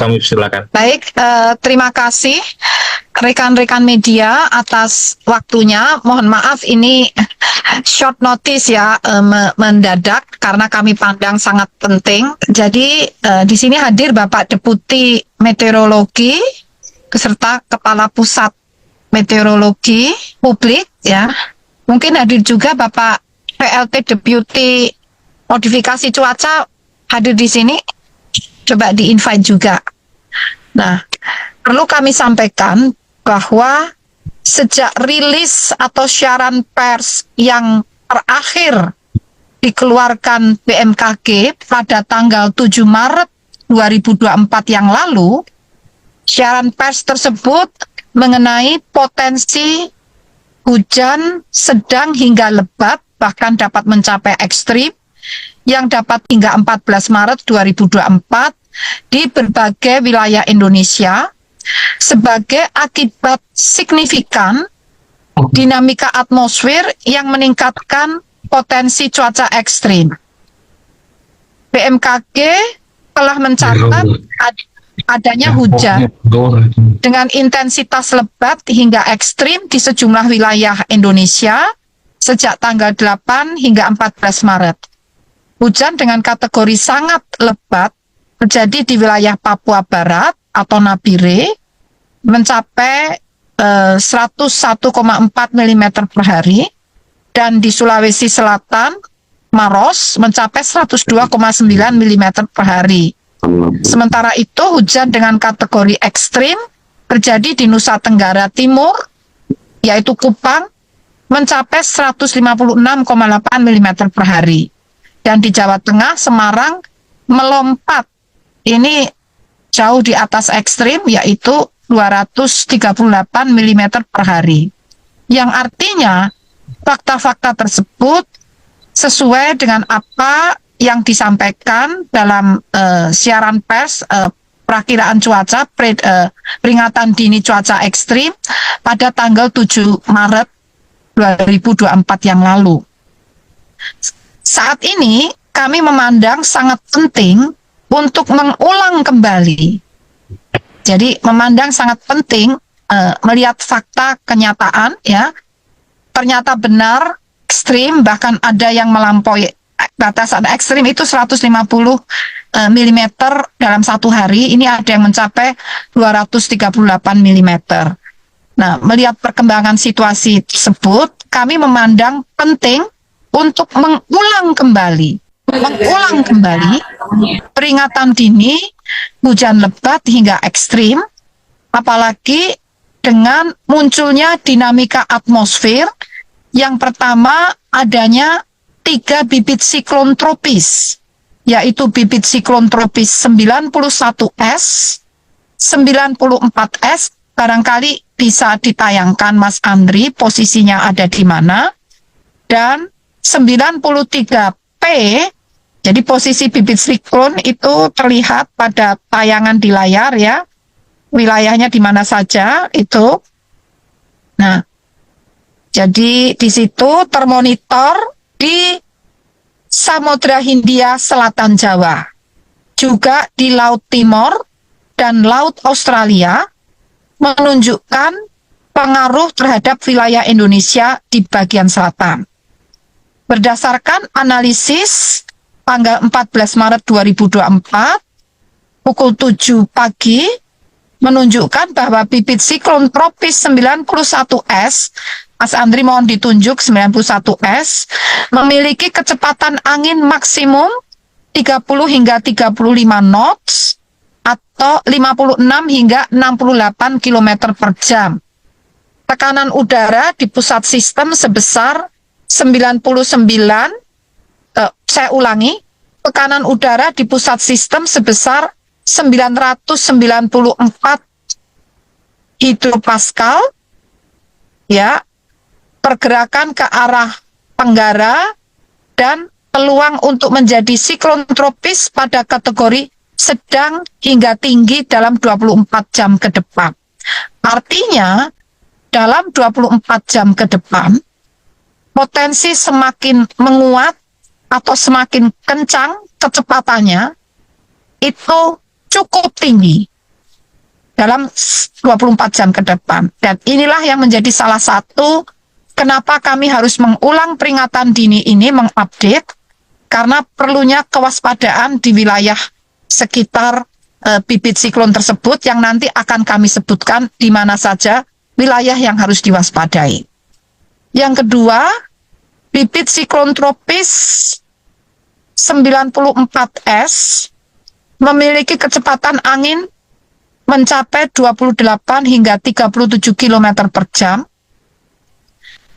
Kami silakan. Baik, terima kasih rekan-rekan media atas waktunya. Mohon maaf ini short notice ya, mendadak karena kami pandang sangat penting. Jadi di sini hadir Bapak Deputi Meteorologi beserta Kepala Pusat Meteorologi Publik ya. Mungkin hadir juga Bapak PLT Deputi Modifikasi Cuaca hadir di sini. Coba di-invite juga. Nah, perlu kami sampaikan bahwa sejak rilis atau siaran pers yang terakhir dikeluarkan BMKG pada tanggal 7 Maret 2024 yang lalu, siaran pers tersebut mengenai potensi hujan sedang hingga lebat, bahkan dapat mencapai ekstrim, yang dapat hingga 14 Maret 2024 di berbagai wilayah Indonesia sebagai akibat signifikan dinamika atmosfer yang meningkatkan potensi cuaca ekstrim. BMKG telah mencatat adanya hujan dengan intensitas lebat hingga ekstrim di sejumlah wilayah Indonesia sejak tanggal 8 hingga 14 Maret. Hujan dengan kategori sangat lebat terjadi di wilayah Papua Barat atau Nabire mencapai 101,4 mm per hari, dan di Sulawesi Selatan Maros mencapai 102,9 mm per hari. Sementara itu hujan dengan kategori ekstrim terjadi di Nusa Tenggara Timur yaitu Kupang mencapai 156,8 mm per hari. Dan di Jawa Tengah, Semarang melompat, ini jauh di atas ekstrim, yaitu 238 mm per hari. Yang artinya, fakta-fakta tersebut sesuai dengan apa yang disampaikan dalam siaran pers perakiraan cuaca, peringatan dini cuaca ekstrim pada tanggal 7 Maret 2024 yang lalu. Saat ini kami memandang sangat penting untuk mengulang kembali. Jadi memandang sangat penting melihat fakta kenyataan ya. Ternyata benar ekstrim, bahkan ada yang melampaui batasan ekstrim itu 150 mm dalam satu hari. Ini ada yang mencapai 238 mm. Nah, melihat perkembangan situasi tersebut, kami memandang penting untuk mengulang kembali peringatan dini hujan lebat hingga ekstrim, apalagi dengan munculnya dinamika atmosfer. Yang pertama, adanya 3 bibit siklon tropis, yaitu bibit siklon tropis 91S, 94S, barangkali bisa ditayangkan Mas Andri posisinya ada di mana, dan 93P, jadi posisi bibit siklon itu terlihat pada tayangan di layar ya, wilayahnya di mana saja itu. Nah, jadi di situ termonitor di Samudra Hindia Selatan Jawa, juga di Laut Timor dan Laut Australia, menunjukkan pengaruh terhadap wilayah Indonesia di bagian selatan. Berdasarkan analisis tanggal 14 Maret 2024 pukul 7 pagi menunjukkan bahwa bibit siklon tropis 91S, Mas Andri mohon ditunjuk 91S, memiliki kecepatan angin maksimum 30 hingga 35 knots atau 56 hingga 68 km per jam. Tekanan udara di pusat sistem sebesar 99, saya ulangi, tekanan udara di pusat sistem sebesar 994 hidropascal, ya, pergerakan ke arah tenggara, dan peluang untuk menjadi siklon tropis pada kategori sedang hingga tinggi dalam 24 jam ke depan. Artinya, dalam 24 jam ke depan, potensi semakin menguat atau semakin kencang kecepatannya itu cukup tinggi. dalam 24 jam ke depan. Dan inilah yang menjadi salah satu kenapa kami harus mengulang peringatan dini ini, mengupdate, karena perlunya kewaspadaan di wilayah sekitar bibit siklon tersebut yang nanti akan kami sebutkan di mana saja wilayah yang harus diwaspadai. Yang kedua, bibit siklon tropis 94S memiliki kecepatan angin mencapai 28 hingga 37 km per jam.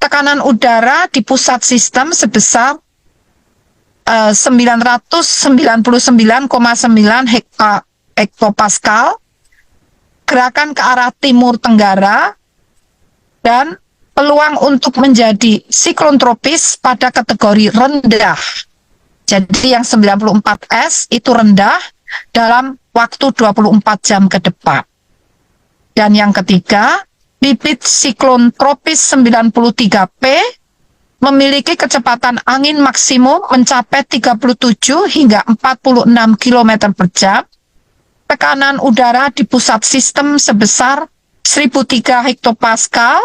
Tekanan udara di pusat sistem sebesar 999,9 hektopascal, gerakan ke arah timur tenggara, dan peluang untuk menjadi siklon tropis pada kategori rendah. Jadi yang 94S itu rendah dalam waktu 24 jam ke depan. Dan yang ketiga, bibit siklon tropis 93P memiliki kecepatan angin maksimum mencapai 37 hingga 46 km per jam, tekanan udara di pusat sistem sebesar 1003 hektopascal,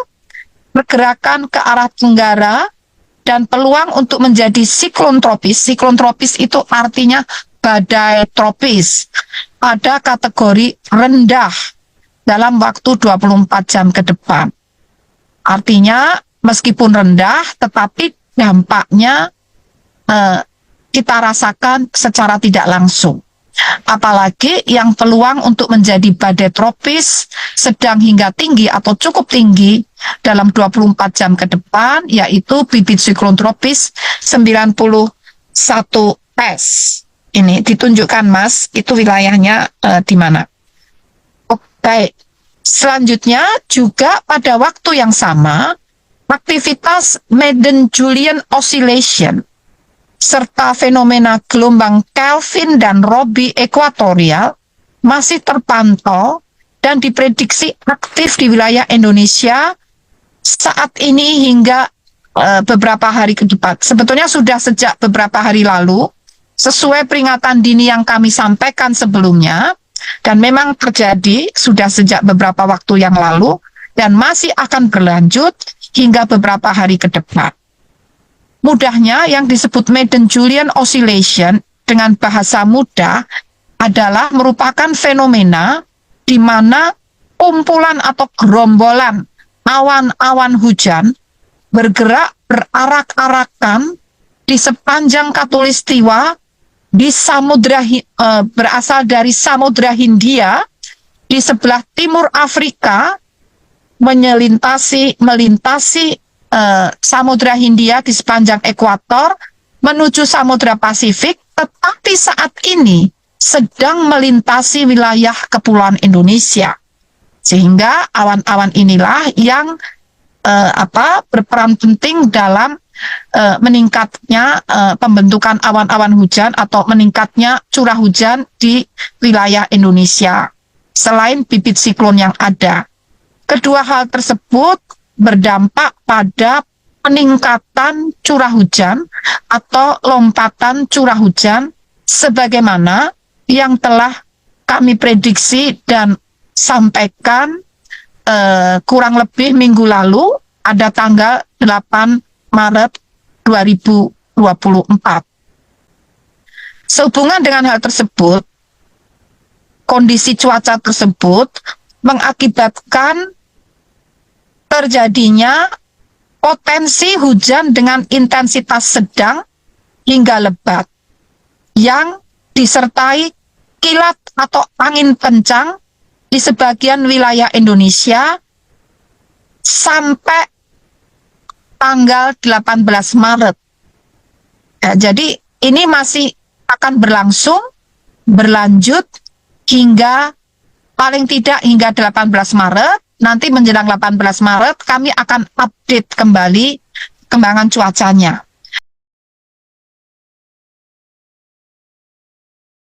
pergerakan ke arah tenggara, dan peluang untuk menjadi siklon tropis. Siklon tropis itu artinya badai tropis, pada kategori rendah dalam waktu 24 jam ke depan. Artinya meskipun rendah, tetapi dampaknya kita rasakan secara tidak langsung. Apalagi yang peluang untuk menjadi badai tropis sedang hingga tinggi atau cukup tinggi dalam 24 jam ke depan, yaitu bibit siklon tropis 91S. Ini ditunjukkan, Mas, itu wilayahnya di mana. Oke, selanjutnya juga pada waktu yang sama, aktivitas Madden-Julian Oscillation serta fenomena gelombang Kelvin dan Robbie ekuatorial masih terpantau dan diprediksi aktif di wilayah Indonesia saat ini hingga beberapa hari ke depan. Sebetulnya sudah sejak beberapa hari lalu, sesuai peringatan dini yang kami sampaikan sebelumnya, dan memang terjadi sudah sejak beberapa waktu yang lalu, dan masih akan berlanjut hingga beberapa hari ke depan. Mudahnya, yang disebut Madden-Julian Oscillation dengan bahasa mudah adalah merupakan fenomena di mana kumpulan atau gerombolan awan-awan hujan bergerak berarak-arakan di sepanjang khatulistiwa di samudra berasal dari Samudra Hindia di sebelah timur Afrika, melintasi Samudra Hindia di sepanjang ekuator menuju Samudra Pasifik, tetapi saat ini sedang melintasi wilayah kepulauan Indonesia. Sehingga awan-awan inilah yang berperan penting dalam meningkatnya pembentukan awan-awan hujan atau meningkatnya curah hujan di wilayah Indonesia selain bibit siklon yang ada. Kedua hal tersebut berdampak pada peningkatan curah hujan atau lompatan curah hujan sebagaimana yang telah kami prediksi dan sampaikan kurang lebih minggu lalu ada tanggal 8 Maret 2024. Sehubungan dengan hal tersebut, kondisi cuaca tersebut mengakibatkan terjadinya potensi hujan dengan intensitas sedang hingga lebat yang disertai kilat atau angin kencang di sebagian wilayah Indonesia sampai tanggal 18 Maret. Ya, jadi ini masih akan berlanjut hingga paling tidak hingga 18 Maret. Nanti menjelang 18 Maret kami akan update kembali perkembangan cuacanya.